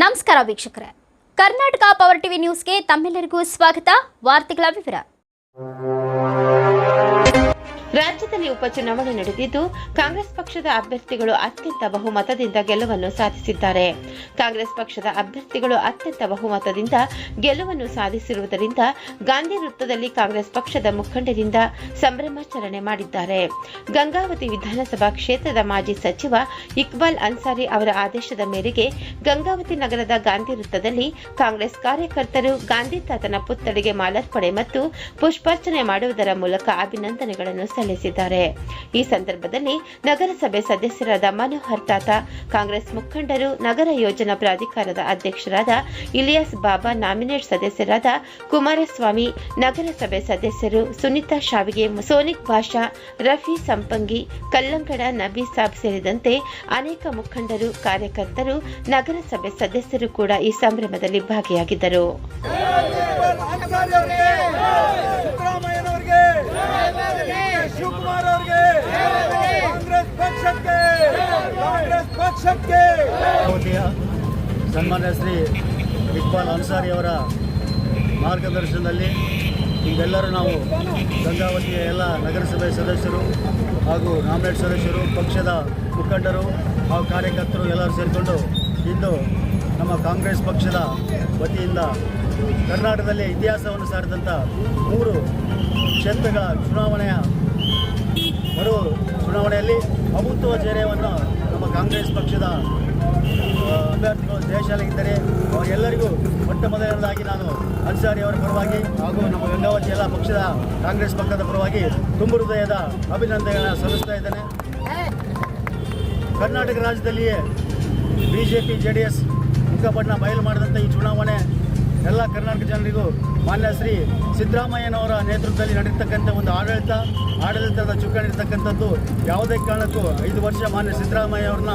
ನಮಸ್ಕಾರ ವೀಕ್ಷಕರೇ, Karnataka power TV ನ್ಯೂಸ್ಗೆ ತಮ್ಮೆಲ್ಲರಿಗೂ ಸ್ವಾಗತ. ವಾರ್ತೆಗಳ ವಿವರ. ರಾಜ್ಯದಲ್ಲಿ ಉಪಚುನಾವಣೆ ನಡೆದಿದ್ದು ಕಾಂಗ್ರೆಸ್ ಪಕ್ಷದ ಅಭ್ಯರ್ಥಿಗಳು ಅತ್ಯಂತ ಬಹುಮತದಿಂದ ಗೆಲುವನ್ನು ಸಾಧಿಸಿದ್ದಾರೆ. ಕಾಂಗ್ರೆಸ್ ಪಕ್ಷದ ಅಭ್ಯರ್ಥಿಗಳು ಅತ್ಯಂತ ಬಹುಮತದಿಂದ ಗೆಲುವನ್ನು ಸಾಧಿಸಿರುವುದರಿಂದ ಗಾಂಧಿ ವೃತ್ತದಲ್ಲಿ ಕಾಂಗ್ರೆಸ್ ಪಕ್ಷದ ಮುಖಂಡರಿಂದ ಸಂಭ್ರಮಾಚರಣೆ ಮಾಡಿದ್ದಾರೆ. ಗಂಗಾವತಿ ವಿಧಾನಸಭಾ ಕ್ಷೇತ್ರದ ಮಾಜಿ ಸಚಿವ ಇಕ್ಬಾಲ್ ಅನ್ಸಾರಿ ಅವರ ಆದೇಶದ ಮೇರೆಗೆ ಗಂಗಾವತಿ ನಗರದ ಗಾಂಧಿ ವೃತ್ತದಲ್ಲಿ ಕಾಂಗ್ರೆಸ್ ಕಾರ್ಯಕರ್ತರು ಗಾಂಧಿ ತಾತನ ಪುತ್ಥಳಿಗೆ ಮಾಲಾರ್ಪಣೆ ಮತ್ತು ಪುಷ್ಪಾರ್ಚನೆ ಮಾಡುವುದರ ಮೂಲಕ ಅಭಿನಂದನೆಗಳನ್ನು ಸಲ್ಲಿಸಿದ್ದಾರೆ. ಈ ಸಂದರ್ಭದಲ್ಲಿ ನಗರಸಭೆ ಸದಸ್ಯರಾದ ಮನೋಹರ್ ತಾತ, ಕಾಂಗ್ರೆಸ್ ಮುಖಂಡರು, ನಗರ ಯೋಜನಾ ಪ್ರಾಧಿಕಾರದ ಅಧ್ಯಕ್ಷರಾದ ಇಲಿಯಾಸ್ ಬಾಬಾ, ನಾಮಿನೇಟ್ ಸದಸ್ಯರಾದ ಕುಮಾರಸ್ವಾಮಿ, ನಗರಸಭೆ ಸದಸ್ಯರು ಸುನೀತಾ ಶಾವಿಗೆ, ಸೋನಿಕ್ ಭಾಷಾ, ರಫಿ ಸಂಪಂಗಿ, ಕಲ್ಲಂಗಡ ನಬಿ ಸಾಬ್ ಸೇರಿದಂತೆ ಅನೇಕ ಮುಖಂಡರು, ಕಾರ್ಯಕರ್ತರು, ನಗರಸಭೆ ಸದಸ್ಯರು ಕೂಡ ಈ ಸಂಭ್ರಮದಲ್ಲಿ ಭಾಗಿಯಾಗಿದ್ದರು. ಶಿವಕುಮಾರ್ ಅವರಿಗೆ ಕಾಂಗ್ರೆಸ್ ಪಕ್ಷಕ್ಕೆ ಸನ್ಮಾನ್ಯ ಶ್ರೀ ಇಕ್ಬಾಲ್ ಅನ್ಸಾರಿ ಅವರ ಮಾರ್ಗದರ್ಶನದಲ್ಲಿ ಈಗೆಲ್ಲರೂ ನಾವು ಗಂಗಾವತಿಯ ಎಲ್ಲ ನಗರಸಭೆ ಸದಸ್ಯರು ಹಾಗೂ ನಾಮಿನೇಟ್ ಸದಸ್ಯರು, ಪಕ್ಷದ ಮುಖಂಡರು ಹಾಗೂ ಕಾರ್ಯಕರ್ತರು ಎಲ್ಲರೂ ಸೇರಿಕೊಂಡು ಇಂದು ನಮ್ಮ ಕಾಂಗ್ರೆಸ್ ಪಕ್ಷದ ವತಿಯಿಂದ ಕರ್ನಾಟಕದಲ್ಲಿ ಇತಿಹಾಸವನ್ನು ಸಾರಿದಂಥ 3 ಕ್ಷೇತ್ರಗಳ ಚುನಾವಣೆಯಲ್ಲಿ ಅಭೂತವ ಜಯವನ್ನು ನಮ್ಮ ಕಾಂಗ್ರೆಸ್ ಪಕ್ಷದ ಅಭ್ಯರ್ಥಿಗಳು ಜಯಶಾಲಿಗಿದ್ದರೆ ಅವರೆಲ್ಲರಿಗೂ ಮೊಟ್ಟ ಮೊದಲನೇದಾಗಿ ನಾನು ಅನ್ಸಾರಿ ಅವರ ಪರವಾಗಿ ಹಾಗೂ ನಮ್ಮ ಗಂಗಾವತಿ ಎಲ್ಲ ಪಕ್ಷದ ಕಾಂಗ್ರೆಸ್ ಪಕ್ಷದ ಪರವಾಗಿ ತುಂಬು ಹೃದಯದ ಅಭಿನಂದನೆಗಳನ್ನು ಸಲ್ಲಿಸ್ತಾ ಇದ್ದೇನೆ. ಕರ್ನಾಟಕ ರಾಜ್ಯದಲ್ಲಿಯೇ ಬಿಜೆಪಿ JDS ಮುಖಪಟ್ಟಣ ಬಯಲು ಮಾಡಿದಂಥ ಈ ಚುನಾವಣೆ ಎಲ್ಲ ಕರ್ನಾಟಕ ಜನರಿಗೂ ಮಾನ್ಯ ಶ್ರೀ ಸಿದ್ದರಾಮಯ್ಯನವರ ನೇತೃತ್ವದಲ್ಲಿ ನಡೆಯತಕ್ಕಂಥ ಒಂದು ಆಡಳಿತದ ಚುಕ್ಕಾಣಿ ಇರತಕ್ಕಂಥದ್ದು. ಯಾವುದೇ ಕಾರಣಕ್ಕೂ 5 ವರ್ಷ ಮಾನ್ಯ ಸಿದ್ದರಾಮಯ್ಯ ಅವ್ರನ್ನ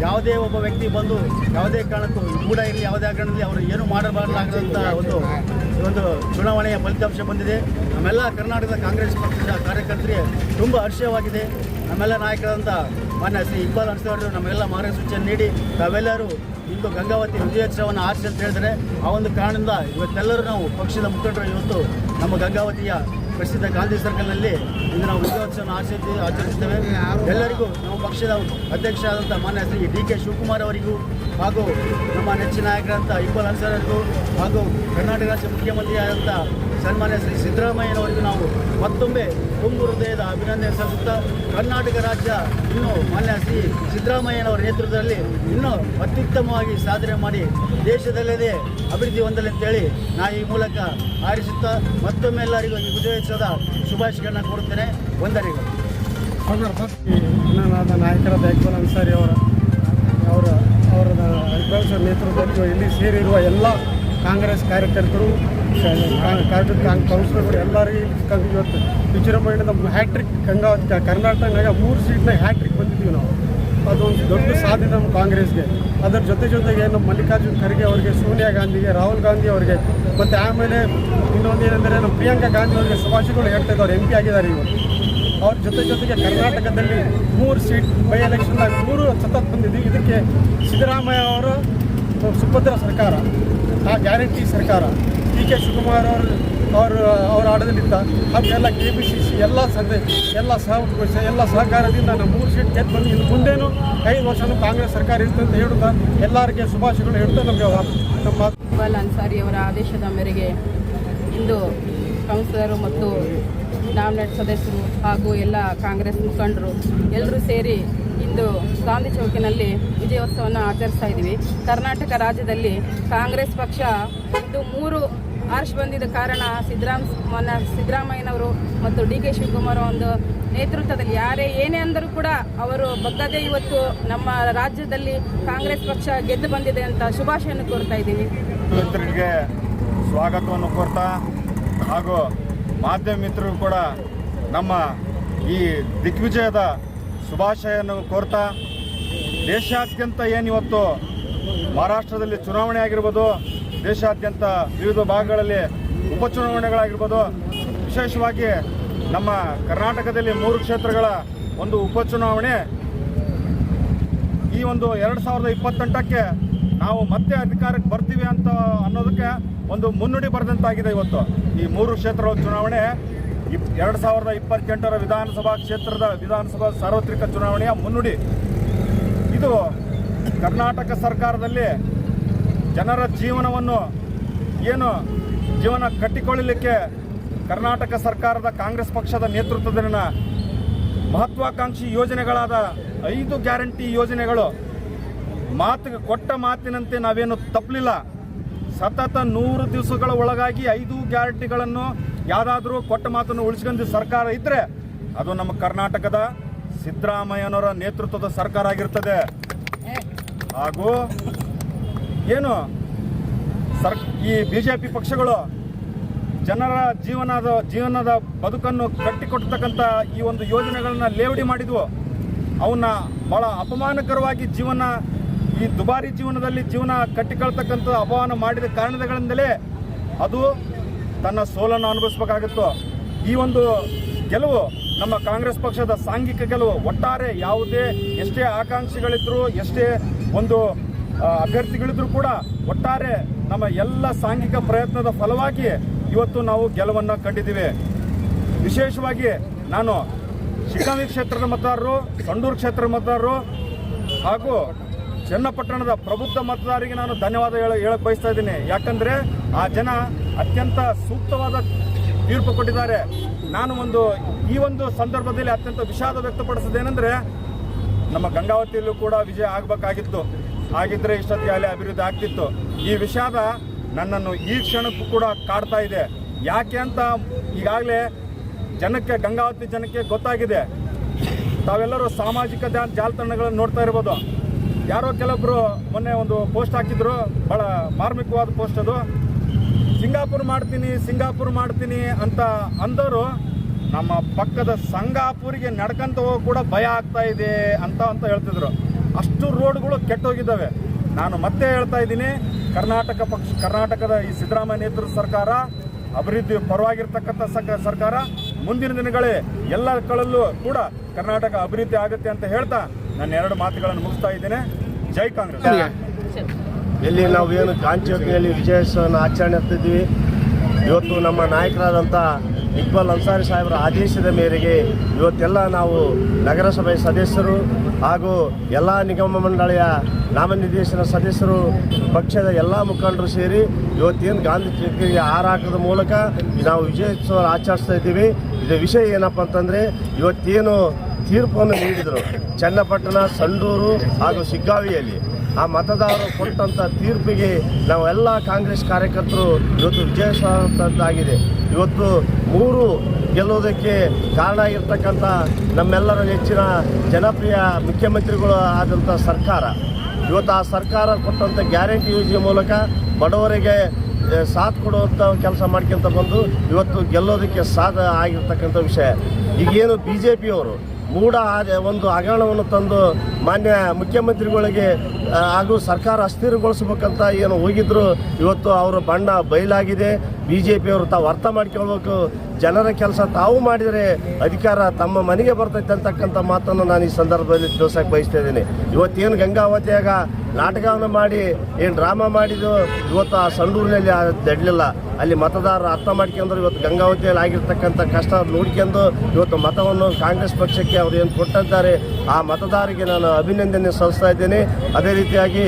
ಯಾವುದೇ ಒಬ್ಬ ವ್ಯಕ್ತಿ ಬಂದು ಯಾವುದೇ ಕಾರಣಕ್ಕೂ ಕೂಡ ಇರಲಿ, ಯಾವುದೇ ಕಾರಣದಲ್ಲಿ ಅವರು ಏನು ಮಾಡಬಾರದಾಗದಂಥ ಒಂದು ಚುನಾವಣೆಯ ಫಲಿತಾಂಶ ಬಂದಿದೆ. ನಮ್ಮೆಲ್ಲ ಕರ್ನಾಟಕದ ಕಾಂಗ್ರೆಸ್ ಪಕ್ಷದ ಕಾರ್ಯಕರ್ತರಿಗೆ ತುಂಬ ಹರ್ಷವಾಗಿದೆ. ನಮ್ಮೆಲ್ಲ ನಾಯಕರಾದಂಥ ಮಾನ್ಯ ಶ್ರೀ ಇಕ್ಬಾಲ್ ಅನ್ಸಾರಿ ನಮ್ಮೆಲ್ಲ ಮಾರ್ಗಸೂಚನೆ ನೀಡಿ ತಾವೆಲ್ಲರೂ ಇಂದು ಗಂಗಾವತಿ ವಿಜಯೋತ್ಸವವನ್ನು ಆಚರಿಸಿ ಅಂತ ಹೇಳಿದರೆ ಆ ಒಂದು ಕಾರಣದಿಂದ ಇವತ್ತೆಲ್ಲರೂ ನಾವು ಪಕ್ಷದ ಮುಖಂಡರು ಇವತ್ತು ನಮ್ಮ ಗಂಗಾವತಿಯ ಪ್ರಸಿದ್ಧ ಗಾಂಧಿ ಸರ್ಕಲ್ನಲ್ಲಿ ಇಂದು ನಾವು ವಿಜಯೋತ್ಸವವನ್ನು ಆಚರಿಸುತ್ತೇವೆ. ಎಲ್ಲರಿಗೂ ನಮ್ಮ ಪಕ್ಷದ ಅಧ್ಯಕ್ಷರಾದಂಥ ಮಾನ್ಯ ಶ್ರೀ DK ಶಿವಕುಮಾರ್ ಅವರಿಗೂ ಹಾಗೂ ನಮ್ಮ ನೆಚ್ಚಿನ ನಾಯಕರಂಥ ಇಕ್ಬಾಲ್ ಅನ್ಸಾರಿ ಅವರಿಗೂ ಹಾಗೂ ಕರ್ನಾಟಕ ರಾಜ್ಯ ಮುಖ್ಯಮಂತ್ರಿ ಆದಂಥ ಸನ್ಮಾನ್ಯ ಶ್ರೀ ಸಿದ್ದರಾಮಯ್ಯನವರಿಗೂ ನಾವು ಮತ್ತೊಮ್ಮೆ ತುಂಬು ಹೃದಯದ ಅಭಿನಂದನೆ ಸಲ್ಲಿಸುತ್ತಾ ಕರ್ನಾಟಕ ರಾಜ್ಯ ಇನ್ನೂ ಮಾನ್ಯ ಶ್ರೀ ಸಿದ್ದರಾಮಯ್ಯನವರ ನೇತೃತ್ವದಲ್ಲಿ ಇನ್ನೂ ಅತ್ಯುತ್ತಮವಾಗಿ ಸಾಧನೆ ಮಾಡಿ ದೇಶದಲ್ಲದೆ ಅಭಿವೃದ್ಧಿ ಹೊಂದಲಿ ಅಂತೇಳಿ ನಾ ಈ ಮೂಲಕ ಹಾರೈಸುತ್ತಾ ಮತ್ತೊಮ್ಮೆ ಎಲ್ಲರಿಗೂ ಈ ವಿಜಯೋತ್ಸವದ ಶುಭಾಶಯಗಳನ್ನು ಕೊಡುತ್ತೇನೆ. ವಂದನೆಗಳು. ಅಣ್ಣನಾದ ನಾಯಕರಾದ ಇಕ್ಬಾಲ್ ಅನ್ಸಾರಿ ಅವರ ನೇತೃತ್ವದಲ್ಲಿ ಇಲ್ಲಿ ಸೇರಿರುವ ಎಲ್ಲ ಕಾಂಗ್ರೆಸ್ ಕಾರ್ಯಕರ್ತರು, ಕೌನ್ಸಿಲರ್ಗಳು ಎಲ್ಲರಿಗೂ ಇವತ್ತು ವಿಜೃಂಭಣೆಯಿಂದ ಹ್ಯಾಟ್ರಿಕ್ ಗಂಗಾವತಿ ಕರ್ನಾಟಕನಾಗ 3 ಸೀಟ್ನಾಗ ಹ್ಯಾಟ್ರಿಕ್ ಬಂದಿದ್ದೀವಿ ನಾವು. ಅದೊಂದು ದೊಡ್ಡ ಸಾಧನೆ ನಮ್ಮ ಕಾಂಗ್ರೆಸ್ಗೆ. ಅದರ ಜೊತೆಗೆ ನಮ್ಮ ಮಲ್ಲಿಕಾರ್ಜುನ್ ಖರ್ಗೆ ಅವರಿಗೆ, ಸೋನಿಯಾ ಗಾಂಧಿಗೆ, ರಾಹುಲ್ ಗಾಂಧಿ ಅವರಿಗೆ, ಮತ್ತು ಆಮೇಲೆ ಇನ್ನೊಂದು ಏನಂದರೆ ನಮ್ಮ ಪ್ರಿಯಾಂಕಾ ಗಾಂಧಿ ಅವರಿಗೆ ಶುಭಾಶಯಗಳು ಹೇಳ್ತಾ ಇದ್ದಾರೆ. MP ಆಗಿದ್ದಾರೆ ಇವತ್ತು. ಅವ್ರ ಜೊತೆಗೆ ಕರ್ನಾಟಕದಲ್ಲಿ 3 ಸೀಟ್ ಬೈ ಎಲೆಕ್ಷನ್ದಾಗ 3 ಸತತ ಬಂದಿದ್ದೀವಿ. ಇದಕ್ಕೆ ಸಿದ್ದರಾಮಯ್ಯ ಅವರ ಸುಭದ್ರ ಸರ್ಕಾರ, ಆ ಗ್ಯಾರಂಟಿ ಸರ್ಕಾರ, DK ಶಿವಕುಮಾರ್ ಅವರ ಆಡಳಿತ ಹಾಗೂ ಎಲ್ಲ KPCC ಎಲ್ಲ ಸಹಕಾರದಿಂದ ನಾವು 3 ಸೀಟ್ ಗೆದ್ದು ಬಂದು ಇನ್ನು ಮುಂದೇನು 5 ವರ್ಷನೂ ಕಾಂಗ್ರೆಸ್ ಸರ್ಕಾರ ಇರ್ತದೆ ಅಂತ ಹೇಳುತ್ತಾ ಎಲ್ಲರಿಗೆ ಶುಭಾಶಯಗಳು ಹೇಳ್ತಾ ನಮ್ಮ ಇಕ್ಬಾಲ್ ಅನ್ಸಾರಿ ಅವರ ಆದೇಶದ ಮೇರೆಗೆ ಇಂದು ಕೌನ್ಸಿಲರು ಮತ್ತು ನಾಮಿನೇಟ್ ಸದಸ್ಯರು ಹಾಗೂ ಎಲ್ಲ ಕಾಂಗ್ರೆಸ್ ಮುಖಂಡರು ಎಲ್ಲರೂ ಸೇರಿ ಇಂದು ಗಾಂಧಿ ಚೌಕಿನಲ್ಲಿ ವಿಜಯೋತ್ಸವವನ್ನು ಆಚರಿಸ್ತಾ ಇದ್ದೀವಿ. ಕರ್ನಾಟಕ ರಾಜ್ಯದಲ್ಲಿ ಕಾಂಗ್ರೆಸ್ ಪಕ್ಷ ಇದು 3 ಆರ್ಷ್ ಬಂದಿದ್ದ ಕಾರಣ ಸಿದ್ದರಾಮಯ್ಯನವರು ಮತ್ತು DK ಶಿವಕುಮಾರ್ ಒಂದು ನೇತೃತ್ವದಲ್ಲಿ ಯಾರೇ ಏನೇ ಅಂದರೂ ಕೂಡ ಅವರು ಬಗ್ಗದೆ ಇವತ್ತು ನಮ್ಮ ರಾಜ್ಯದಲ್ಲಿ ಕಾಂಗ್ರೆಸ್ ಪಕ್ಷ ಗೆದ್ದು ಬಂದಿದೆ ಅಂತ ಶುಭಾಶಯವನ್ನು ಕೋರ್ತಾ ಇದ್ದೀವಿ. ಮಿತ್ರರಿಗೆ ಸ್ವಾಗತವನ್ನು ಕೋರ್ತಾ ಹಾಗೂ ಮಾಧ್ಯಮ ಮಿತ್ರರು ಕೂಡ ನಮ್ಮ ಈ ದಿಗ್ವಿಜಯದ ಶುಭಾಶಯವನ್ನು ಕೋರ್ತಾ ದೇಶಾದ್ಯಂತ ಏನಿವತ್ತು ಮಹಾರಾಷ್ಟ್ರದಲ್ಲಿ ಚುನಾವಣೆ ಆಗಿರ್ಬೋದು, ದೇಶಾದ್ಯಂತ ವಿವಿಧ ಭಾಗಗಳಲ್ಲಿ ಉಪಚುನಾವಣೆಗಳಾಗಿರ್ಬೋದು, ವಿಶೇಷವಾಗಿ ನಮ್ಮ ಕರ್ನಾಟಕದಲ್ಲಿ 3 ಕ್ಷೇತ್ರಗಳ ಒಂದು ಉಪಚುನಾವಣೆ ಈ ಒಂದು 2028ಕ್ಕೆ ನಾವು ಮತ್ತೆ ಅಧಿಕಾರಕ್ಕೆ ಬರ್ತೀವಿ ಅಂತ ಅನ್ನೋದಕ್ಕೆ ಒಂದು ಮುನ್ನುಡಿ ಬರೆದಂತಾಗಿದೆ ಇವತ್ತು. ಈ 3 ಕ್ಷೇತ್ರಗಳ ಚುನಾವಣೆ 2028ರ ವಿಧಾನಸಭಾ ಸಾರ್ವತ್ರಿಕ ಚುನಾವಣೆಯ ಮುನ್ನುಡಿ. ಇದು ಕರ್ನಾಟಕ ಸರ್ಕಾರದಲ್ಲಿ ಜನರ ಜೀವನ ಕಟ್ಟಿಕೊಳ್ಳಲಿಕ್ಕೆ ಕರ್ನಾಟಕ ಸರ್ಕಾರದ ಕಾಂಗ್ರೆಸ್ ಪಕ್ಷದ ನೇತೃತ್ವದಲ್ಲಿನ ಮಹತ್ವಾಕಾಂಕ್ಷಿ ಯೋಜನೆಗಳಾದ 5 ಗ್ಯಾರಂಟಿ ಯೋಜನೆಗಳು ಕೊಟ್ಟ ಮಾತಿನಂತೆ ನಾವೇನು ತಪ್ಪಲಿಲ್ಲ. ಸತತ 100 ದಿವಸಗಳ ಒಳಗಾಗಿ 5 ಗ್ಯಾರಂಟಿಗಳನ್ನು ಯಾವುದಾದ್ರೂ ಕೊಟ್ಟ ಮಾತನ್ನು ಉಳಿಸ್ಕೊಂಡು ಸರ್ಕಾರ ಇದ್ದರೆ ಅದು ನಮ್ಮ ಕರ್ನಾಟಕದ ಸಿದ್ದರಾಮಯ್ಯನವರ ನೇತೃತ್ವದ ಸರ್ಕಾರ ಆಗಿರ್ತದೆ. ಹಾಗೂ ಈ ಬಿಜೆಪಿ ಪಕ್ಷಗಳು ಜನರ ಜೀವನದ ಬದುಕನ್ನು ಕಟ್ಟಿಕೊಡ್ತಕ್ಕಂಥ ಈ ಒಂದು ಯೋಜನೆಗಳನ್ನ ಲೇವಡಿ ಮಾಡಿದ್ವು. ಅವನ್ನ ಬಹಳ ಅಪಮಾನಕರವಾಗಿ ಈ ದುಬಾರಿ ಜೀವನ ಕಟ್ಟಿಕೊಳ್ತಕ್ಕಂಥ ಅಪಮಾನ ಮಾಡಿದ ಕಾರಣಗಳಿಂದಲೇ ಅದು ತನ್ನ ಸೋಲನ್ನು ಅನುಭವಿಸಬೇಕಾಗಿತ್ತು. ಈ ಒಂದು ಗೆಲುವು ನಮ್ಮ ಕಾಂಗ್ರೆಸ್ ಪಕ್ಷದ ಸಾಂಘಿಕ ಗೆಲುವು. ಒಟ್ಟಾರೆ ಎಷ್ಟೇ ಆಕಾಂಕ್ಷಿಗಳಿದ್ರು, ಎಷ್ಟೇ ಒಂದು ಅಭ್ಯರ್ಥಿಗಳಿದ್ರು ಕೂಡ ಒಟ್ಟಾರೆ ನಮ್ಮ ಎಲ್ಲ ಸಾಂಘಿಕ ಪ್ರಯತ್ನದ ಫಲವಾಗಿ ಇವತ್ತು ನಾವು ಗೆಲುವನ್ನು ಕಂಡಿದ್ದೀವಿ. ವಿಶೇಷವಾಗಿ ನಾನು ಶಿಗ್ಗಾಂವಿ ಕ್ಷೇತ್ರದ ಮತದಾರರು, ಸಂಡೂರು ಕ್ಷೇತ್ರದ ಮತದಾರರು ಹಾಗೂ ಚನ್ನಪಟ್ಟಣದ ಪ್ರಬುದ್ಧ ಮತದಾರರಿಗೆ ನಾನು ಧನ್ಯವಾದ ಹೇಳಕ್ಕೆ ಬಯಸ್ತಾ ಇದ್ದೀನಿ. ಯಾಕಂದರೆ ಆ ಜನ ಅತ್ಯಂತ ಸೂಕ್ತವಾದ ತೀರ್ಪು ಕೊಟ್ಟಿದ್ದಾರೆ. ನಾನು ಈ ಒಂದು ಸಂದರ್ಭದಲ್ಲಿ ಅತ್ಯಂತ ವಿಷಾದ ವ್ಯಕ್ತಪಡಿಸೋದೇನೆಂದರೆ, ನಮ್ಮ ಗಂಗಾವತಿಯಲ್ಲೂ ಕೂಡ ವಿಜಯ ಆಗಬೇಕಾಗಿತ್ತು. ಆಗಿದ್ದರೆ ಇಷ್ಟೊತ್ತಿಗೆ ಅಲ್ಲಿ ಅಭಿವೃದ್ಧಿ ಆಗ್ತಿತ್ತು. ಈ ವಿಷಾದ ನನ್ನನ್ನು ಈ ಕ್ಷಣಕ್ಕೂ ಕೂಡ ಕಾಡ್ತಾ ಇದೆ. ಯಾಕೆ ಅಂತ ಈಗಾಗಲೇ ಗಂಗಾವತಿ ಜನಕ್ಕೆ ಗೊತ್ತಾಗಿದೆ. ತಾವೆಲ್ಲರೂ ಸಾಮಾಜಿಕ ಜಾಲತಾಣಗಳನ್ನು ನೋಡ್ತಾ ಇರ್ಬೋದು. ಯಾರೋ ಕೆಲವೊಬ್ಬರು ಮೊನ್ನೆ ಒಂದು ಪೋಸ್ಟ್ ಹಾಕಿದ್ರು, ಭಾಳ ಮಾರ್ಮಿಕವಾದ ಪೋಸ್ಟ್ ಅದು. ಸಿಂಗಾಪುರ್ ಮಾಡ್ತೀನಿ ಅಂತ ಅಂದವರು ನಮ್ಮ ಪಕ್ಕದ ಸಂಗಾಪುರಿಗೆ ನಡ್ಕಂತ ಹೋಗಿ ಕೂಡ ಭಯ ಆಗ್ತಾ ಇದೆ ಅಂತ ಹೇಳ್ತಿದ್ರು. ಅಷ್ಟು ರೋಡ್ಗಳು ಕೆಟ್ಟೋಗಿದ್ದಾವೆ. ನಾನು ಮತ್ತೆ ಹೇಳ್ತಾ ಇದ್ದೀನಿ, ಕರ್ನಾಟಕದ ಈ ಸಿದ್ದರಾಮಯ್ಯ ನೇತೃತ್ವದ ಸರ್ಕಾರ ಅಭಿವೃದ್ಧಿ ಪರವಾಗಿರ್ತಕ್ಕಂಥ ಸರ್ಕಾರ. ಮುಂದಿನ ದಿನಗಳೇ ಎಲ್ಲ ಕಳಲ್ಲೂ ಕೂಡ ಕರ್ನಾಟಕ ಅಭಿವೃದ್ಧಿ ಆಗುತ್ತೆ ಅಂತ ಹೇಳ್ತಾ ನಾನು 2 ಮಾತುಗಳನ್ನು ಮುಗಿಸ್ತಾ ಇದ್ದೇನೆ. ಜೈ ಕಾಂಗ್ರೆಸ್. ಇಲ್ಲಿ ನಾವೇನು ಕಾಂಚಿಯಲ್ಲಿ ವಿಜಯೋತ್ಸವವನ್ನು ಆಚರಣೆ ಮಾಡ್ತಿದ್ದೀವಿ. ಇವತ್ತು ನಮ್ಮ ನಾಯಕರಾದಂಥ ಇಕ್ಬಾಲ್ ಅನ್ಸಾರಿ ಸಾಹೇಬರ ಆದೇಶದ ಮೇರೆಗೆ ಇವತ್ತೆಲ್ಲ ನಾವು ನಗರಸಭೆ ಸದಸ್ಯರು ಹಾಗೂ ಎಲ್ಲ ನಿಗಮ ಮಂಡಳಿಯ ನಾಮನಿರ್ದೇಶನ ಸದಸ್ಯರು, ಪಕ್ಷದ ಎಲ್ಲ ಮುಖಂಡರು ಸೇರಿ ಇವತ್ತೇನು ಗಾಂಧಿ ಚೌಕಿಗೆ ಹಾರಾಕದ ಮೂಲಕ ನಾವು ವಿಜಯೋತ್ಸವ ಆಚರಿಸ್ತಾ ಇದ್ದೀವಿ. ಇದರ ವಿಷಯ ಏನಪ್ಪ ಅಂತಂದರೆ, ಇವತ್ತೇನು ತೀರ್ಪನ್ನು ನೀಡಿದರು ಚನ್ನಪಟ್ಟಣ, ಸಂಡೂರು ಹಾಗೂ ಶಿಗ್ಗಾಂವಿಯಲ್ಲಿ, ಆ ಮತದಾರರು ಕೊಟ್ಟಂಥ ತೀರ್ಪಿಗೆ ನಾವೆಲ್ಲ ಕಾಂಗ್ರೆಸ್ ಕಾರ್ಯಕರ್ತರು ಇವತ್ತು ವಿಜಯಿಸುವಂಥದ್ದಾಗಿದೆ. ಇವತ್ತು 3 ಗೆಲ್ಲೋದಕ್ಕೆ ಕಾರಣ ಆಗಿರ್ತಕ್ಕಂಥ ನಮ್ಮೆಲ್ಲರ ನೆಚ್ಚಿನ ಜನಪ್ರಿಯ ಮುಖ್ಯಮಂತ್ರಿಗಳು ಆದಂಥ ಸರ್ಕಾರ, ಇವತ್ತು ಆ ಸರ್ಕಾರ ಕೊಟ್ಟಂಥ ಗ್ಯಾರಂಟಿ ಯೋಜನೆ ಮೂಲಕ ಬಡವರಿಗೆ ಸಾಥ್ ಕೊಡುವಂಥ ಕೆಲಸ ಮಾಡ್ಕೊಂತ ಬಂದು ಇವತ್ತು ಗೆಲ್ಲೋದಕ್ಕೆ ಸಾಧ್ಯ ಆಗಿರ್ತಕ್ಕಂಥ ವಿಷಯ. ಈಗೇನು BJPಯವರು ಒಂದು ಹಗರಣವನ್ನು ತಂದು ಮಾನ್ಯ ಮುಖ್ಯಮಂತ್ರಿಗಳಿಗೆ ಹಾಗೂ ಸರ್ಕಾರ ಅಸ್ಥಿರಗೊಳಿಸ್ಬೇಕಂತ ಏನು ಹೋಗಿದ್ರು, ಇವತ್ತು ಅವರ ಬಣ್ಣ ಬಯಲಾಗಿದೆ. BJPಯವರು ತಾವು ಅರ್ಥ ಮಾಡ್ಕೊಳ್ಬೇಕು, ಜನರ ಕೆಲಸ ತಾವು ಮಾಡಿದರೆ ಅಧಿಕಾರ ತಮ್ಮ ಮನೆಗೆ ಬರ್ತೈತೆ ಅಂತಕ್ಕಂಥ ಮಾತನ್ನು ನಾನು ಈ ಸಂದರ್ಭದಲ್ಲಿ ತಿಳಿಸೋಕೆ ಬಯಸ್ತಾ ಇದ್ದೀನಿ. ಇವತ್ತೇನು ಗಂಗಾವತಿಯಾಗ ನಾಟಕವನ್ನು ಮಾಡಿ ಏನು ಡ್ರಾಮಾ ಮಾಡಿದ್ದು, ಇವತ್ತು ಆ ಸಂಡೂರಿನಲ್ಲಿ ದಡ್ಲಿಲ್ಲ. ಅಲ್ಲಿ ಮತದಾರರು ಅರ್ಥ ಮಾಡ್ಕೊಂಡ್ರು. ಇವತ್ತು ಗಂಗಾವತಿಯಲ್ಲಿ ಆಗಿರ್ತಕ್ಕಂಥ ಕಷ್ಟ ನೋಡ್ಕೊಂಡು ಇವತ್ತು ಮತವನ್ನು ಕಾಂಗ್ರೆಸ್ ಪಕ್ಷಕ್ಕೆ ಅವರು ಏನು ಕೊಟ್ಟಿದ್ದಾರೆ, ಆ ಮತದಾರರಿಗೆ ನಾನು ಅಭಿನಂದನೆ ಸಲ್ಲಿಸ್ತಾ ಇದ್ದೇನೆ. ಅದೇ ರೀತಿಯಾಗಿ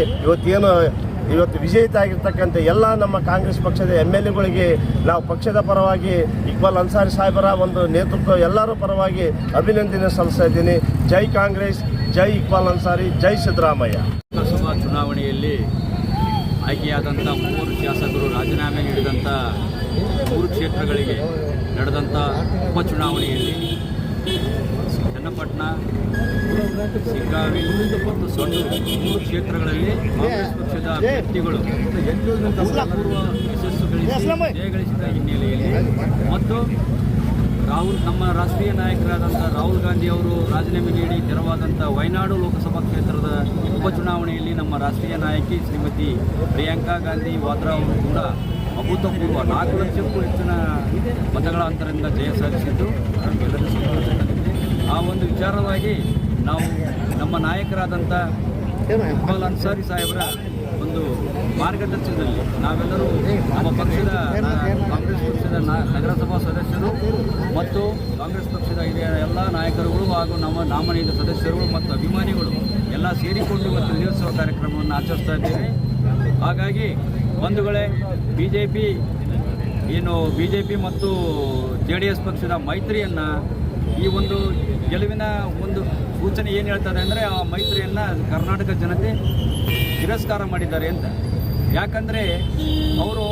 ಇವತ್ತು ವಿಜೇತ ಆಗಿರ್ತಕ್ಕಂಥ ಎಲ್ಲ ನಮ್ಮ ಕಾಂಗ್ರೆಸ್ ಪಕ್ಷದ MLAಗಳಿಗೆ ನಾವು ಪಕ್ಷದ ಪರವಾಗಿ ಇಕ್ಬಾಲ್ ಅನ್ಸಾರಿ ಸಾಹೇಬರ ಒಂದು ನೇತೃತ್ವ ಎಲ್ಲರ ಪರವಾಗಿ ಅಭಿನಂದನೆ ಸಲ್ಲಿಸ್ತಾ ಇದ್ದೀನಿ. ಜೈ ಕಾಂಗ್ರೆಸ್, ಜೈ ಇಕ್ಬಾಲ್ ಅನ್ಸಾರಿ, ಜೈ ಸಿದ್ದರಾಮಯ್ಯ. ಲೋಕಸಭಾ ಚುನಾವಣೆಯಲ್ಲಿ ಆಯ್ಕೆಯಾದಂಥ 3 ಶಾಸಕರು ರಾಜೀನಾಮೆ ನೀಡಿದಂಥ 3 ಕ್ಷೇತ್ರಗಳಿಗೆ ನಡೆದಂಥ ಉಪಚುನಾವಣೆಯಲ್ಲಿ ಚನ್ನಪಟ್ಟಣ, ಶಿಗ್ಗಾಂವಿ ಮತ್ತು ಸಂಡೂರು 3 ಕ್ಷೇತ್ರಗಳಲ್ಲಿ ಕಾಂಗ್ರೆಸ್ ಪಕ್ಷದ ಅಭ್ಯರ್ಥಿಗಳು ಅಭೂತಪೂರ್ವ ಯಶಸ್ಸು ಜಯಗಳಿಸಿದ ಹಿನ್ನೆಲೆಯಲ್ಲಿ ಮತ್ತು ನಮ್ಮ ರಾಷ್ಟ್ರೀಯ ನಾಯಕರಾದಂಥ ರಾಹುಲ್ ಗಾಂಧಿ ಅವರು ರಾಜೀನಾಮೆ ನೀಡಿ ತೆರವಾದಂಥ ವಯನಾಡು ಲೋಕಸಭಾ ಕ್ಷೇತ್ರದ ಉಪಚುನಾವಣೆಯಲ್ಲಿ ನಮ್ಮ ರಾಷ್ಟ್ರೀಯ ನಾಯಕಿ ಶ್ರೀಮತಿ ಪ್ರಿಯಾಂಕಾ ಗಾಂಧಿ ವಾದ್ರಾ ಅವರು ಕೂಡ ಅಭೂತಪೂರ್ವ 4 ಲಕ್ಷಕ್ಕೂ ಹೆಚ್ಚಿನ ಮತಗಳ ಅಂತರದಿಂದ ಜಯ ಸಾಧಿಸಿದ್ದು ನಮಗೆಲ್ಲರೂ ಸಂತೋಷ ತಂದಿದೆ. ಆ ಒಂದು ವಿಚಾರವಾಗಿ ನಾವು ನಮ್ಮ ನಾಯಕರಾದಂಥ ಇಕ್ಬಾಲ್ ಅನ್ಸಾರಿ ಸಾಹೇಬರ ಒಂದು ಒಂದು ಮಾರ್ಗದರ್ಶನದಲ್ಲಿ ನಾವೆಲ್ಲರೂ ನಮ್ಮ ಪಕ್ಷದ ಕಾಂಗ್ರೆಸ್ ಪಕ್ಷದ ನಗರಸಭಾ ಸದಸ್ಯರು ಮತ್ತು ಕಾಂಗ್ರೆಸ್ ಪಕ್ಷದ ಹಿರಿಯ ಎಲ್ಲ ನಾಯಕರುಗಳು ಹಾಗೂ ನಮ್ಮ ನಾಮನೀಯ ಸದಸ್ಯರುಗಳು ಮತ್ತು ಅಭಿಮಾನಿಗಳು ಎಲ್ಲ ಸೇರಿಕೊಂಡು ಇವತ್ತು ವಿಜಯೋತ್ಸವ ಕಾರ್ಯಕ್ರಮವನ್ನು ಆಚರಿಸ್ತಾ ಇದ್ದೇವೆ. ಹಾಗಾಗಿ ಬಂಧುಗಳೇ, ಬಿ ಜೆ ಪಿ ಮತ್ತು JDS ಪಕ್ಷದ ಮೈತ್ರಿಯನ್ನು ಈ ಒಂದು ಗೆಲುವಿನ ಒಂದು ಸೂಚನೆ ಏನು ಹೇಳ್ತಾರೆ ಅಂದರೆ, ಆ ಮೈತ್ರಿಯನ್ನು ಕರ್ನಾಟಕ ಜನತೆ ತಿರಸ್ಕಾರ ಮಾಡಿದ್ದಾರೆ ಅಂತ. ಯಾಕಂದರೆ ಅವರು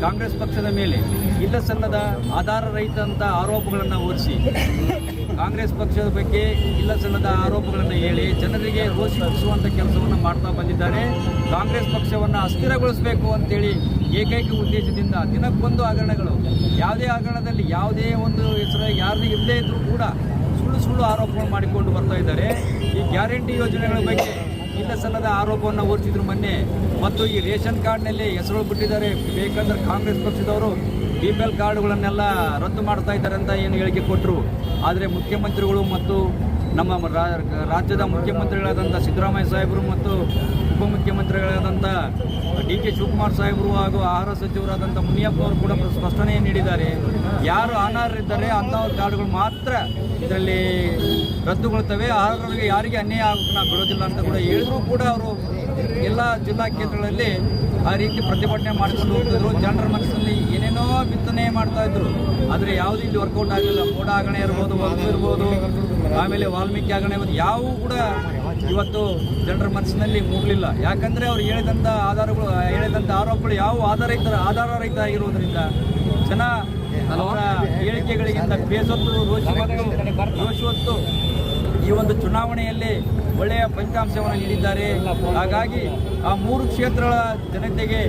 ಕಾಂಗ್ರೆಸ್ ಪಕ್ಷದ ಮೇಲೆ ಇಲ್ಲ ಸಲ್ಲದ ಆಧಾರ ರಹಿತ ಆರೋಪಗಳನ್ನು ಹೊರಿಸಿ ಕಾಂಗ್ರೆಸ್ ಪಕ್ಷದ ಬಗ್ಗೆ ಇಲ್ಲ ಸಲ್ಲದ ಆರೋಪಗಳನ್ನು ಹೇಳಿ ಜನರಿಗೆ ರೋಷಿಸುವಂಥ ಕೆಲಸವನ್ನು ಮಾಡ್ತಾ ಬಂದಿದ್ದಾರೆ. ಕಾಂಗ್ರೆಸ್ ಪಕ್ಷವನ್ನು ಅಸ್ಥಿರಗೊಳಿಸಬೇಕು ಅಂತೇಳಿ ಏಕೈಕ ಉದ್ದೇಶದಿಂದ ದಿನಕ್ಕೊಂದು ಹಗರಣಗಳು, ಯಾವುದೇ ಹಗರಣದಲ್ಲಿ ಯಾವುದೇ ಒಂದು ಹೆಸರು ಯಾರದೇ ಇಲ್ಲದೇ ಇದ್ದರೂ ಕೂಡ ಸುಳ್ಳು ಆರೋಪಗಳು ಮಾಡಿಕೊಂಡು ಬರ್ತಾ ಇದ್ದಾರೆ. ಈ ಗ್ಯಾರಂಟಿ ಯೋಜನೆಗಳ ಬಗ್ಗೆ ಇಲ್ಲ ಸಲ್ಲದ ಆರೋಪವನ್ನು ಹೊರಿಸಿದ್ರು ಮೊನ್ನೆ. ಮತ್ತು ಈ ರೇಷನ್ ಕಾರ್ಡ್ನಲ್ಲಿ ಹೆಸರು ಬಿಟ್ಟಿದ್ದಾರೆ, ಬೇಕಂದ್ರೆ ಕಾಂಗ್ರೆಸ್ ಪಕ್ಷದವರು BPL ಕಾರ್ಡ್ಗಳನ್ನೆಲ್ಲ ರದ್ದು ಮಾಡ್ತಾ ಇದ್ದಾರೆ ಅಂತ ಏನು ಹೇಳಿಕೆ ಕೊಟ್ಟರು. ಆದರೆ ಮುಖ್ಯಮಂತ್ರಿಗಳು ಮತ್ತು ನಮ್ಮ ರಾಜ್ಯದ ಮುಖ್ಯಮಂತ್ರಿಗಳಾದಂಥ ಸಿದ್ದರಾಮಯ್ಯ ಸಾಹೇಬರು ಮತ್ತು ಉಪಮುಖ್ಯಮಂತ್ರಿಗಳಾದಂಥ DK ಶಿವಕುಮಾರ್ ಸಾಹೇಬರು ಹಾಗೂ ಆಹಾರ ಸಚಿವರಾದಂಥ ಮುನಿಯಪ್ಪ ಅವರು ಕೂಡ ಸ್ಪಷ್ಟನೆ ನೀಡಿದ್ದಾರೆ. ಯಾರು ಅನರ್ಹರಿದ್ದಾರೆ ಅಂಥವ್ರ ಕಾರ್ಡ್ಗಳು ಮಾತ್ರ ಇದರಲ್ಲಿ ರದ್ದುಗೊಳ್ತವೆ, ಅರ್ಹರಿಗೆ ಯಾರಿಗೆ ಅನ್ಯಾಯ ಆಗೋಕ್ಕೆ ನಾವು ಬಿಡೋದಿಲ್ಲ ಅಂತ ಕೂಡ ಹೇಳಿದ್ರು ಕೂಡ ಅವರು ಎಲ್ಲ ಜಿಲ್ಲಾ ಕೇಂದ್ರಗಳಲ್ಲಿ ಆ ರೀತಿ ಪ್ರತಿಭಟನೆ ಮಾಡಿಕೊಂಡು ಹೋಗ್ತಿದ್ರು. ಜನರ ಮನಸ್ಸಲ್ಲಿ ಏನೇನೋ ಬಿತ್ತನೆ ಮಾಡ್ತಾ ಇದ್ರು, ಆದರೆ ಯಾವುದೂ ಇಲ್ಲಿ ವರ್ಕೌಟ್ ಆಗಲಿಲ್ಲ. ಮೋಡ ಹಗರಣ ಇರ್ಬೋದು, ವಕ್ಫ್ ಇರ್ಬೋದು, ಆಮೇಲೆ ವಾಲ್ಮೀಕಿ ಹಗರಣ ಇರ್ಬೋದು, ಯಾವುವು ಕೂಡ ಇವತ್ತು ಜನರ ಮನಸ್ಸಿನಲ್ಲಿ ಮೂಡಲಿಲ್ಲ. ಯಾಕಂದರೆ ಅವ್ರು ಹೇಳಿದಂಥ ಆರೋಪಗಳು ಯಾವುವು ಆಧಾರ ರಹಿತ ಆಗಿರುವುದರಿಂದ ಜನ ಅವರ ಹೇಳಿಕೆಗಳಿಗಿಂತ ಬೇಸತ್ತು ರೋಷ ಹೊತ್ತು ಈ ಒಂದು ಚುನಾವಣೆಯಲ್ಲಿ ಒಳ್ಳೆಯ ಫಲಿತಾಂಶವನ್ನು ನೀಡಿದ್ದಾರೆ. ಹಾಗಾಗಿ ಆ 3 ಕ್ಷೇತ್ರಗಳ ಜನತೆಗೆ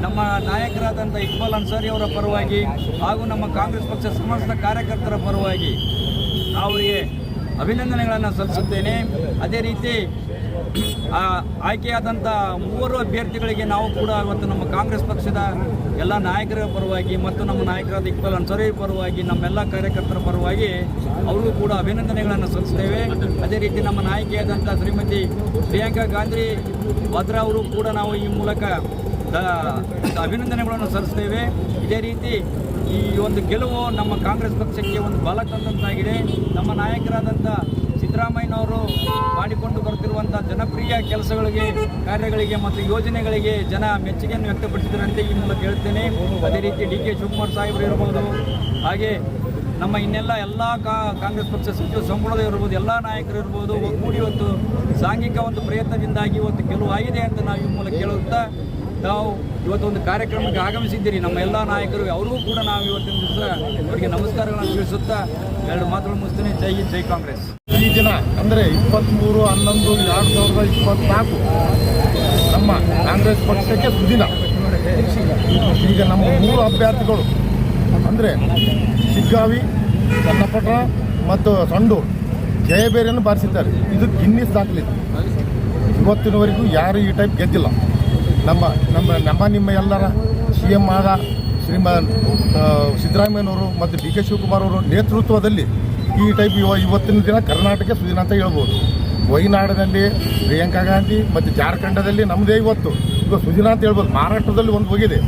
ನಮ್ಮ ನಾಯಕರಾದಂಥ ಇಕ್ಬಾಲ್ ಅನ್ಸಾರಿ ಅವರ ಪರವಾಗಿ ಹಾಗೂ ನಮ್ಮ ಕಾಂಗ್ರೆಸ್ ಪಕ್ಷ ಸಮಸ್ತ ಕಾರ್ಯಕರ್ತರ ಪರವಾಗಿ ಅವರಿಗೆ ಅಭಿನಂದನೆಗಳನ್ನು ಸಲ್ಲಿಸುತ್ತೇನೆ. ಅದೇ ರೀತಿ ಆಯ್ಕೆಯಾದಂಥ 3 ಅಭ್ಯರ್ಥಿಗಳಿಗೆ ನಾವು ಕೂಡ ಇವತ್ತು ನಮ್ಮ ಕಾಂಗ್ರೆಸ್ ಪಕ್ಷದ ಎಲ್ಲ ನಾಯಕರ ಪರವಾಗಿ ಮತ್ತು ನಮ್ಮ ನಾಯಕರಾದ ಇಕ್ಬಾಲ್ ಅನ್ಸಾರಿ ಪರವಾಗಿ ನಮ್ಮೆಲ್ಲ ಕಾರ್ಯಕರ್ತರ ಪರವಾಗಿ ಅವ್ರಿಗೂ ಕೂಡ ಅಭಿನಂದನೆಗಳನ್ನು ಸಲ್ಲಿಸ್ತೇವೆ. ಅದೇ ರೀತಿ ನಮ್ಮ ನಾಯಕಿಯಾದಂಥ ಶ್ರೀಮತಿ ಪ್ರಿಯಾಂಕಾ ಗಾಂಧಿ ವಾದ್ರಾ ಅವರು ಕೂಡ ನಾವು ಈ ಮೂಲಕ ಅಭಿನಂದನೆಗಳನ್ನು ಸಲ್ಲಿಸ್ತೇವೆ. ಇದೇ ರೀತಿ ಈ ಒಂದು ಗೆಲುವು ನಮ್ಮ ಕಾಂಗ್ರೆಸ್ ಪಕ್ಷಕ್ಕೆ ಒಂದು ಬಲ ತಂದಂತಾಗಿದೆ. ನಮ್ಮ ನಾಯಕರಾದಂಥ ಸಿದ್ದರಾಮಯ್ಯನವರು ಮಾಡಿಕೊಂಡು ಬರ್ತಿರುವಂಥ ಜನಪ್ರಿಯ ಕೆಲಸಗಳಿಗೆ, ಕಾರ್ಯಗಳಿಗೆ ಮತ್ತು ಯೋಜನೆಗಳಿಗೆ ಜನ ಮೆಚ್ಚುಗೆಯನ್ನು ವ್ಯಕ್ತಪಡಿಸಿದರಂತೆ ಈ ಮೂಲಕ ಹೇಳ್ತೇನೆ. ಅದೇ ರೀತಿ DK ಶಿವಕುಮಾರ್ ಸಾಹೇಬರು ಇರ್ಬೋದು, ಹಾಗೆ ನಮ್ಮ ಇನ್ನೆಲ್ಲ ಕಾಂಗ್ರೆಸ್ ಪಕ್ಷ ಸಚಿವ ಸಂಪುಟದ ಇರ್ಬೋದು, ಎಲ್ಲ ನಾಯಕರು ಇರ್ಬೋದು, ಒಗ್ಗೂಡಿ ಇವತ್ತು ಸಾಂಘಿಕ ಒಂದು ಪ್ರಯತ್ನದಿಂದಾಗಿ ಇವತ್ತು ಗೆಲುವು ಆಗಿದೆ ಅಂತ ನಾವು ಈ ಮೂಲಕ ಹೇಳುತ್ತಾ, ನಾವು ಇವತ್ತು ಒಂದು ಕಾರ್ಯಕ್ರಮಕ್ಕೆ ಆಗಮಿಸಿದ್ದೀರಿ. ನಮ್ಮ ಎಲ್ಲ ನಾಯಕರು ಅವ್ರಿಗೂ ಕೂಡ ನಾವು ಇವತ್ತಿನ ದಿವಸ ಅವರಿಗೆ ನಮಸ್ಕಾರಗಳನ್ನು ತಿಳಿಸುತ್ತಾ 2 ಮಾತುಗಳು ಮುಗಿಸ್ತೇನೆ. ಜೈ ಹಿಂದ್, ಜೈ ಕಾಂಗ್ರೆಸ್. ಈ ದಿನ ಅಂದರೆ 23/11/2024 ನಮ್ಮ ಕಾಂಗ್ರೆಸ್ ಪಕ್ಷಕ್ಕೆ ಸುದಿನ. ಈಗ ನಮ್ಮ 3 ಅಭ್ಯರ್ಥಿಗಳು ಅಂದರೆ ಶಿಗ್ಗಾವಿ, ಚನ್ನಪಟ್ಟಣ ಮತ್ತು ಸಂಡೂರು ಜಯಬೇರಿಯನ್ನು ಬಾರಿಸಿದ್ದಾರೆ. ಇದು ಗಿನ್ನಿಸ್ ದಾಖಲಿದೆ. ಇವತ್ತಿನವರೆಗೂ ಯಾರು ಈ ಟೈಪ್ ಗೆದ್ದಿಲ್ಲ. ನಿಮ್ಮ ಎಲ್ಲರ CM ಆದ ಶ್ರೀಮಾನ್ ಸಿದ್ದರಾಮಯ್ಯನವರು ಮತ್ತು DK ಶಿವಕುಮಾರ್ ಅವರು ನೇತೃತ್ವದಲ್ಲಿ ಈ ಟೈಪ್ ಇವತ್ತಿನ ದಿನ ಕರ್ನಾಟಕ ಸುದಿನ ಅಂತ ಹೇಳ್ಬೋದು. ವಯನಾಡಿನಲ್ಲಿ ಪ್ರಿಯಾಂಕಾ ಗಾಂಧಿ ಮತ್ತು ಜಾರ್ಖಂಡದಲ್ಲಿ ನಮ್ಮದೇ ಇವತ್ತು ಸುದಿನ ಅಂತ ಹೇಳ್ಬೋದು. ಮಹಾರಾಷ್ಟ್ರದಲ್ಲಿ ಒಂದು ಹೋಗಿದೆ,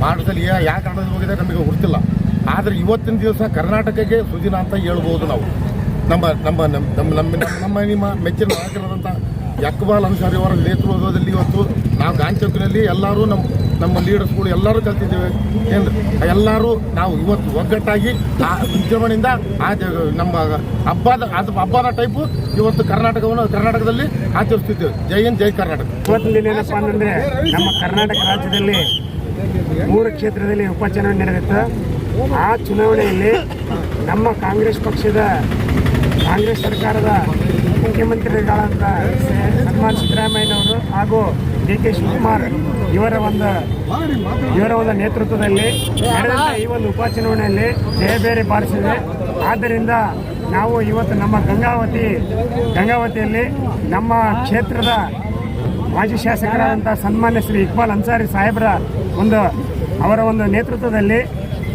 ಮಹಾರಾಷ್ಟ್ರದಲ್ಲಿ ಯಾವ ಕಾರಣದಲ್ಲಿ ಹೋಗಿದೆ ನಮಗೆ ಗೊತ್ತಿಲ್ಲ. ಆದರೆ ಇವತ್ತಿನ ದಿವಸ ಕರ್ನಾಟಕಕ್ಕೆ ಸುದಿನ ಅಂತ ಹೇಳ್ಬೋದು ನಾವು. ನಿಮ್ಮ ಮೆಚ್ಚಿನ ನಾಯಕರಾದಂಥ ಇಕ್ಬಾಲ್ ಅನ್ಸಾರಿ ಅವರ ನೇತೃತ್ವದಲ್ಲಿ ಇವತ್ತು ನಾವು ಗಾಂಧಿಚೌಕಿನಲ್ಲಿ ಎಲ್ಲರೂ ನಮ್ಮ ಲೀಡರ್ಸ್ಗಳು ಎಲ್ಲರೂ ಕಲ್ತಿದ್ದೇವೆ. ಎಲ್ಲರೂ ನಾವು ಇವತ್ತು ಒಗ್ಗಟ್ಟಾಗಿ ಆ ವಿಜೃಂಭಣೆಯಿಂದ ನಮ್ಮ ಹಬ್ಬದ ಟೈಪು ಇವತ್ತು ಕರ್ನಾಟಕದಲ್ಲಿ ಆಚರಿಸ್ತಿದ್ದೇವೆ. ಜೈ ಹಿಂದ್, ಜೈ ಕರ್ನಾಟಕ. ಇವತ್ತಿನ ದಿನ ಏನಪ್ಪ ಅಂತಂದರೆ ನಮ್ಮ ಕರ್ನಾಟಕ ರಾಜ್ಯದಲ್ಲಿ 3 ಕ್ಷೇತ್ರದಲ್ಲಿ ಉಪಚುನಾವಣೆ ನಡೆದಿತ್ತು. ಆ ಚುನಾವಣೆಯಲ್ಲಿ ನಮ್ಮ ಕಾಂಗ್ರೆಸ್ ಸರ್ಕಾರದ ಮುಖ್ಯಮಂತ್ರಿಗಳಾದ ಸನ್ಮಾನ್ ಸಿದ್ದರಾಮಯ್ಯನವರು ಹಾಗೂ DK ಶಿವಕುಮಾರ್ ಇವರ ಒಂದು ನೇತೃತ್ವದಲ್ಲಿ ನಡೆದಂಥ ಈ ಒಂದು ಉಪಚುನಾವಣೆಯಲ್ಲಿ ಜಯಬೇರಿ ಬಾರಿಸಿದೆ. ಆದ್ದರಿಂದ ನಾವು ಇವತ್ತು ನಮ್ಮ ಗಂಗಾವತಿಯಲ್ಲಿ ನಮ್ಮ ಕ್ಷೇತ್ರದ ಮಾಜಿ ಶಾಸಕರಾದಂಥ ಸನ್ಮಾನ್ಯ ಶ್ರೀ ಇಕ್ಬಾಲ್ ಅನ್ಸಾರಿ ಸಾಹೇಬರ ಅವರ ಒಂದು ನೇತೃತ್ವದಲ್ಲಿ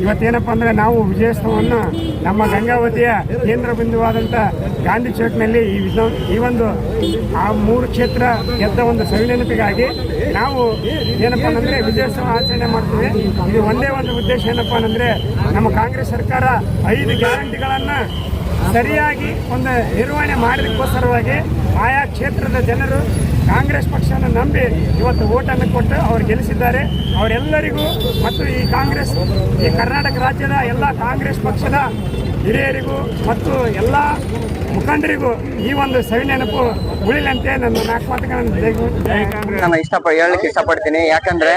ಇವತ್ತೇನಪ್ಪ ಅಂದರೆ ನಾವು ವಿಜಯೋತ್ಸವವನ್ನು ನಮ್ಮ ಗಂಗಾವತಿಯ ಕೇಂದ್ರ ಬಿಂದುವಾದಂಥ ಗಾಂಧಿ ಚೌಕ್ನಲ್ಲಿ ಈ ಒಂದು ಆ 3 ಕ್ಷೇತ್ರ ಗೆದ್ದ ಒಂದು ಸವಿನೆನಪಿಗಾಗಿ ನಾವು ಏನಪ್ಪ ಅಂದರೆ ವಿಜಯೋತ್ಸವ ಆಚರಣೆ ಮಾಡ್ತೀವಿ. ಇದು ಒಂದೇ ಒಂದು ಉದ್ದೇಶ ಏನಪ್ಪ ಅಂದರೆ ನಮ್ಮ ಕಾಂಗ್ರೆಸ್ ಸರ್ಕಾರ 5 ಗ್ಯಾರಂಟಿಗಳನ್ನು ಸರಿಯಾಗಿ ಒಂದು ನಿರ್ವಹಣೆ ಮಾಡೋದಕ್ಕೋಸ್ಕರವಾಗಿ ಆಯಾ ಕ್ಷೇತ್ರದ ಜನರು ಕಾಂಗ್ರೆಸ್ ಪಕ್ಷವನ್ನು ನಂಬಿ ಇವತ್ತು ಓಟನ್ನು ಕೊಟ್ಟು ಅವರು ಗೆಲ್ಲಿಸಿದ್ದಾರೆ. ಅವರೆಲ್ಲರಿಗೂ ಮತ್ತು ಈ ಕರ್ನಾಟಕ ರಾಜ್ಯದ ಎಲ್ಲ ಕಾಂಗ್ರೆಸ್ ಪಕ್ಷದ ಹಿರಿಯರಿಗೂ ಮತ್ತು ಎಲ್ಲ ಮುಖಂಡರಿಗೂ ಈ ಒಂದು ಸವಿನೆನಪು ಉಳಿಲಂತೆ ನನ್ನ 4 ಮಾತುಗಳನ್ನು ನಾನು ಹೇಳಲಿಕ್ಕೆ ಇಷ್ಟಪಡ್ತೀನಿ. ಯಾಕಂದ್ರೆ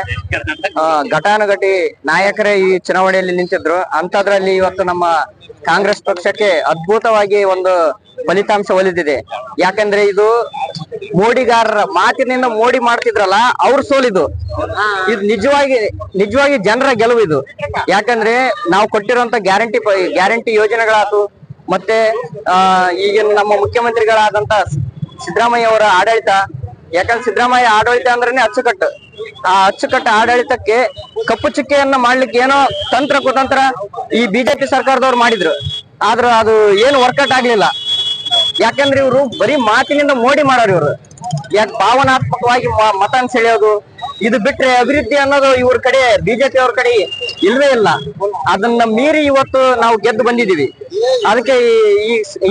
ಘಟಾನುಘಟಿ ನಾಯಕರೇ ಈ ಚುನಾವಣೆಯಲ್ಲಿ ನಿಂತಿದ್ರು. ಅಂಥದ್ರಲ್ಲಿ ಇವತ್ತು ನಮ್ಮ ಕಾಂಗ್ರೆಸ್ ಪಕ್ಷಕ್ಕೆ ಅದ್ಭುತವಾಗಿ ಒಂದು ಫಲಿತಾಂಶ ಒಲಿದಿದೆ. ಯಾಕಂದ್ರೆ ಇದು ಮೋಡಿಗಾರರ ಮಾತಿನಿಂದ ಮೋಡಿ ಮಾಡ್ತಿದ್ರಲ್ಲ, ಅವ್ರ ಸೋಲಿದು. ಇದು ನಿಜವಾಗಿ ಜನರ ಗೆಲುವು ಇದು. ಯಾಕಂದ್ರೆ ನಾವು ಕೊಟ್ಟಿರುವಂತ ಗ್ಯಾರಂಟಿ ಯೋಜನೆಗಳಾತು, ಮತ್ತೆ ಈಗಿನ ನಮ್ಮ ಮುಖ್ಯಮಂತ್ರಿಗಳಾದಂತ ಸಿದ್ದರಾಮಯ್ಯ ಅವರ ಆಡಳಿತ. ಯಾಕಂದ್ರೆ ಸಿದ್ದರಾಮಯ್ಯ ಆಡಳಿತ ಅಂದ್ರೇನೆ ಅಚ್ಚುಕಟ್ಟು. ಆ ಅಚ್ಚುಕಟ್ಟು ಆಡಳಿತಕ್ಕೆ ಕಪ್ಪು ಚುಕ್ಕೆಯನ್ನ ಮಾಡ್ಲಿಕ್ಕೆ ಏನೋ ತಂತ್ರ ಕುತಂತ್ರ ಈ ಬಿಜೆಪಿ ಸರ್ಕಾರದವ್ರು ಮಾಡಿದ್ರು. ಆದ್ರೂ ಅದು ಏನು ವರ್ಕೌಟ್ ಆಗ್ಲಿಲ್ಲ. ಯಾಕಂದ್ರೆ ಇವರು ಬರೀ ಮಾತಿನಿಂದ ಮೋಡಿ ಮಾಡೋರು. ಇವರು ಯಾಕೆ ಭಾವನಾತ್ಮಕವಾಗಿ ಮತ ಸೆಳೆಯೋದು, ಇದು ಬಿಟ್ರೆ ಅಭಿವೃದ್ಧಿ ಅನ್ನೋದು ಇವ್ರ ಕಡೆ, ಬಿಜೆಪಿ ಅವ್ರ ಕಡೆ ಇಲ್ವೇ ಇಲ್ಲ. ಅದನ್ನ ಮೀರಿ ಇವತ್ತು ನಾವು ಗೆದ್ದು ಬಂದಿದ್ದೀವಿ. ಅದಕ್ಕೆ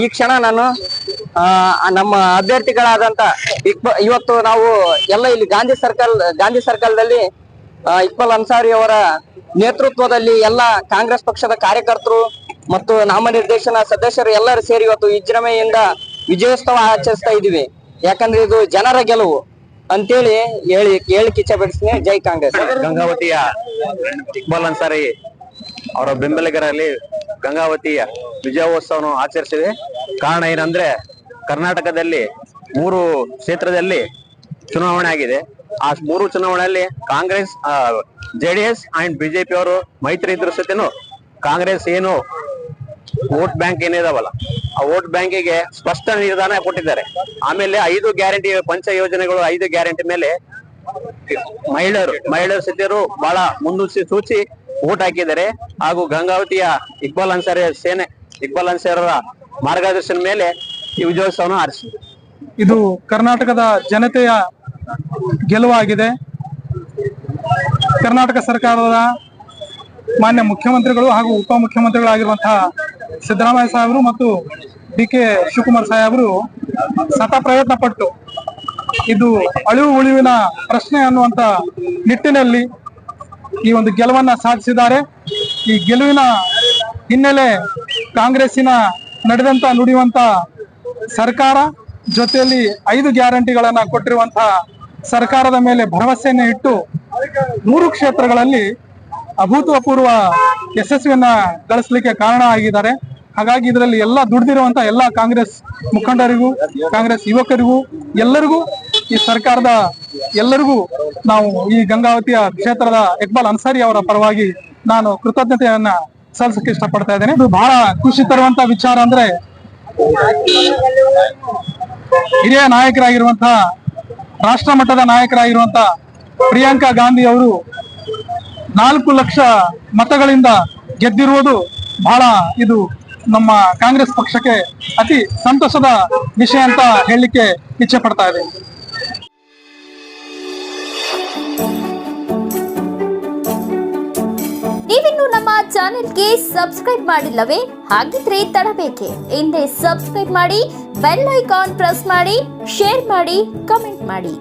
ಈ ಕ್ಷಣ ನಾನು ನಮ್ಮ ಅಭ್ಯರ್ಥಿಗಳಾದಂತ ಇವತ್ತು ನಾವು ಎಲ್ಲ ಇಲ್ಲಿ ಗಾಂಧಿ ಸರ್ಕಲ್ದಲ್ಲಿ ಇಕ್ಬಾಲ್ ಅನ್ಸಾರಿ ಅವರ ನೇತೃತ್ವದಲ್ಲಿ ಎಲ್ಲ ಕಾಂಗ್ರೆಸ್ ಪಕ್ಷದ ಕಾರ್ಯಕರ್ತರು ಮತ್ತು ನಾಮನಿರ್ದೇಶನ ಸದಸ್ಯರು ಎಲ್ಲರೂ ಸೇರಿ ಇವತ್ತು ವಿಜೃಂಭಣೆಯಿಂದ ವಿಜಯೋತ್ಸವ ಆಚರಿಸ್ತಾ ಇದೀವಿ. ಯಾಕಂದ್ರೆ ಇದು ಜನರ ಗೆಲುವು ಅಂತೇಳಿ ಹೇಳಿಕ್ಕೆ ಇಚ್ಛೆ ಪಡಿಸ್ತೀನಿ. ಜೈ ಕಾಂಗ್ರೆಸ್. ಗಂಗಾವತಿಯ ಇಕ್ಬಾಲ್ ಅನ್ಸಾರಿ ಅವರ ಬೆಂಬಲಿಗರಲ್ಲಿ ಗಂಗಾವತಿಯ ವಿಜಯೋತ್ಸವವನ್ನು ಆಚರಿಸಿದೆ. ಕಾರಣ ಏನಂದ್ರೆ ಕರ್ನಾಟಕದಲ್ಲಿ 3 ಕ್ಷೇತ್ರದಲ್ಲಿ ಚುನಾವಣೆ ಆಗಿದೆ. ಆ 3 ಚುನಾವಣೆಯಲ್ಲಿ ಕಾಂಗ್ರೆಸ್, JDS ಅಂಡ್ ಬಿಜೆಪಿ ಅವರು ಮೈತ್ರಿ ಇದ್ರ ಸತ್ಯನು ಕಾಂಗ್ರೆಸ್ ಏನು ವೋಟ್ ಬ್ಯಾಂಕ್ ಏನಿದಾವಲ್ಲ, ಆ ವೋಟ್ ಬ್ಯಾಂಕಿಗೆ ಸ್ಪಷ್ಟ ನಿರ್ಧಾರ ಕೊಟ್ಟಿದ್ದಾರೆ. ಆಮೇಲೆ 5 ಗ್ಯಾರಂಟಿ ಪಂಚ ಯೋಜನೆಗಳು, 5 ಗ್ಯಾರಂಟಿ ಮೇಲೆ ಮಹಿಳೆಯರು ಸತ್ಯರು ಬಹಳ ಸೂಚಿ ವೋಟ್ ಹಾಕಿದ್ದಾರೆ. ಹಾಗೂ ಗಂಗಾವತಿಯ ಇಕ್ಬಾಲ್ ಅನ್ಸಾರಿ ಅವರ ಮಾರ್ಗದರ್ಶನ ಮೇಲೆ ಈ ವಿಜಯೋತ್ಸವವನ್ನು ಆರಿಸಿದೆ. ಇದು ಕರ್ನಾಟಕದ ಜನತೆಯ ಗೆಲುವಾಗಿದೆ. ಕರ್ನಾಟಕ ಸರ್ಕಾರದ ಮಾನ್ಯ ಮುಖ್ಯಮಂತ್ರಿಗಳು ಹಾಗೂ ಉಪಮುಖ್ಯಮಂತ್ರಿಗಳಾಗಿರುವಂತಹ ಸಿದ್ದರಾಮಯ್ಯ ಸಾಹೇಬರು ಮತ್ತು DK ಶಿವಕುಮಾರ್ ಸಾಹೇಬರು ಸತ ಪ್ರಯತ್ನ ಪಟ್ಟು ಇದು ಅಳಿವು ಉಳಿವಿನ ಪ್ರಶ್ನೆ ಅನ್ನುವಂತ ನಿಟ್ಟಿನಲ್ಲಿ ಈ ಒಂದು ಗೆಲುವನ್ನ ಸಾಧಿಸಿದ್ದಾರೆ. ಈ ಗೆಲುವಿನ ಹಿನ್ನೆಲೆ ಕಾಂಗ್ರೆಸ್ಸಿನ ನಡೆದಂತ ನುಡಿಯುವಂತ ಸರ್ಕಾರ ಜೊತೆಯಲ್ಲಿ 5 ಗ್ಯಾರಂಟಿಗಳನ್ನ ಕೊಟ್ಟಿರುವಂತಹ ಸರ್ಕಾರದ ಮೇಲೆ ಭರವಸೆಯನ್ನು ಇಟ್ಟು 3 ಕ್ಷೇತ್ರಗಳಲ್ಲಿ ಅಭೂತಪೂರ್ವ ಯಶಸ್ವಿಯನ್ನ ಗಳಿಸಲಿಕ್ಕೆ ಕಾರಣ ಆಗಿದ್ದಾರೆ. ಹಾಗಾಗಿ ಇದರಲ್ಲಿ ಎಲ್ಲ ದುಡಿದಿರುವಂತ ಎಲ್ಲ ಕಾಂಗ್ರೆಸ್ ಮುಖಂಡರಿಗೂ, ಕಾಂಗ್ರೆಸ್ ಯುವಕರಿಗೂ, ಎಲ್ಲರಿಗೂ, ಈ ಸರ್ಕಾರದ ಎಲ್ಲರಿಗೂ ನಾವು ಈ ಗಂಗಾವತಿಯ ಕ್ಷೇತ್ರದ ಇಕ್ಬಾಲ್ ಅನ್ಸಾರಿ ಅವರ ಪರವಾಗಿ ನಾನು ಕೃತಜ್ಞತೆಯನ್ನ ಸಲ್ಲಿಸಕ್ಕೆ ಇಷ್ಟಪಡ್ತಾ ಇದ್ದೇನೆ. ಇದು ಬಹಳ ಖುಷಿ ತರುವಂತ ವಿಚಾರ ಅಂದ್ರೆ ಹಿರಿಯ ನಾಯಕರಾಗಿರುವಂತಹ, ರಾಷ್ಟ್ರ ಮಟ್ಟದ ನಾಯಕರಾಗಿರುವಂತಹ ಪ್ರಿಯಾಂಕಾ ಗಾಂಧಿ ಅವರು 4 ಲಕ್ಷ ಮತಗಳಿಂದ ಗೆದ್ದಿರುವುದು ಬಹಳ, ಇದು ನಮ್ಮ ಕಾಂಗ್ರೆಸ್ ಪಕ್ಷಕ್ಕೆ ಅತಿ ಸಂತೋಷದ ವಿಷಯ ಅಂತ ಹೇಳಲಿಕ್ಕೆ ಇಚ್ಛೆ ಪಡ್ತಾ ಇದೆ. ನೀವಿನ್ನು ನಮ್ಮ ಚಾನೆಲ್ಗೆ ಸಬ್ಸ್ಕ್ರೈಬ್ ಮಾಡಿಲ್ಲವೇ? ಹಾಗಿದ್ರೆ ತಡಬೇಕೆ? ಹಿಂದೆ ಸಬ್ಸ್ಕ್ರೈಬ್ ಮಾಡಿ, ಬೆಲ್ ಐಕಾನ್ ಪ್ರೆಸ್ ಮಾಡಿ, ಶೇರ್ ಮಾಡಿ, ಕಮೆಂಟ್ ಮಾಡಿ.